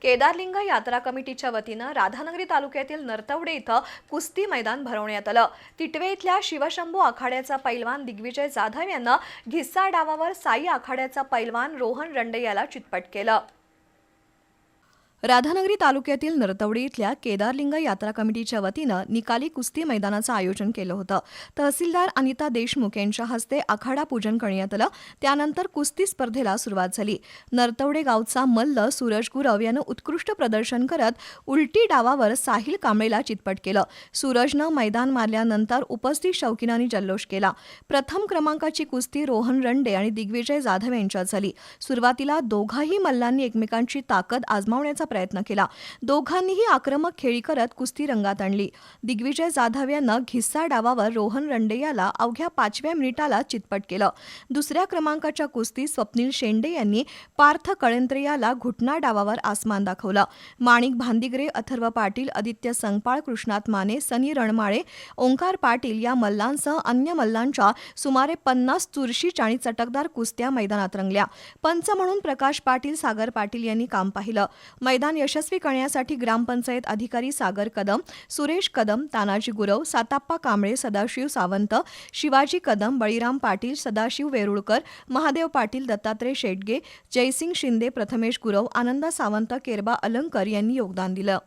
केदारलिंग यात्रा कमिटीच्या वतीनं राधानगरी तालुक्यातील नरतवडे इथं कुस्ती मैदान भरवण्यात आलं। तिटवे इथल्या शिवशंभू आखाड्याचा पैलवान दिग्विजय जाधव यांना घिस्सा डावावर साई आखाड्याचा पैलवान रोहन रंडे याला चितपट केलं। राधानगरी तालुक्यातील नरतवडी इथल्या केदारलिंग यात्रा कमिटीच्या वतीनं निकाली कुस्ती मैदानाचं आयोजन केलं होतं। तहसीलदार अनिता देशमुख यांच्या हस्ते आखाडा पूजन करण्यात आलं। त्यानंतर कुस्ती स्पर्धेला सुरुवात झाली। नरतवडे गावचा मल्ल सूरज गुरव यानं उत्कृष्ट प्रदर्शन करत उलटी डावावर साहिल कांबळेला चितपट केलं। सूरजनं मैदान मारल्यानंतर उपस्थित शौकीनांनी जल्लोष केला। प्रथम क्रमांकाची कुस्ती रोहन रंडे आणि दिग्विजय जाधव यांच्यात झाली। सुरुवातीला दोघाही मल्लांनी एकमेकांची ताकद आजमावण्याचा प्रयत्न केला। दोघांनीही आक्रमक खेळी करत कुस्ती रंगात आणली। दिग्विजय जाधव यानं घिस्सा डावावर रोहन रंडे याला अवघ्या 5व्या मिनिटाला चितपट केलं। दुसऱ्या क्रमांकाच्या कुस्तीत स्वप्नील शेंडे यांनी पार्थ कळेंत्रे याला घुटना डावावर आसमान दाखवलं। माणिक भांदिगरे, अथर्व पाटील, आदित्य संगपाळ, कृष्णात माने, सनी रणमाळे, ओंकार पाटील या मल्लांसह अन्य मल्लांच्या सुमारे 50 चुरशीच्या आणि चटकदार कुस्त्या मैदानात रंगल्या। पंच म्हणून प्रकाश पाटील, सागर पाटील यांनी काम पाहिलं। मैदान यशस्वी करण्यासाठी ग्रामपंचायत अधिकारी सागर कदम, सुरेश कदम, तानाजी गुरव, साताप्पा कांबळे, सदाशिव सावंत, शिवाजी कदम, बळीराम पाटील, सदाशिव वेरुळकर, महादेव पाटील, दत्तात्रय शेटगे, जयसिंग शिंदे, प्रथमेश गुरव, आनंद सावंत, केरबा अलंकर यांनी योगदान दिलं।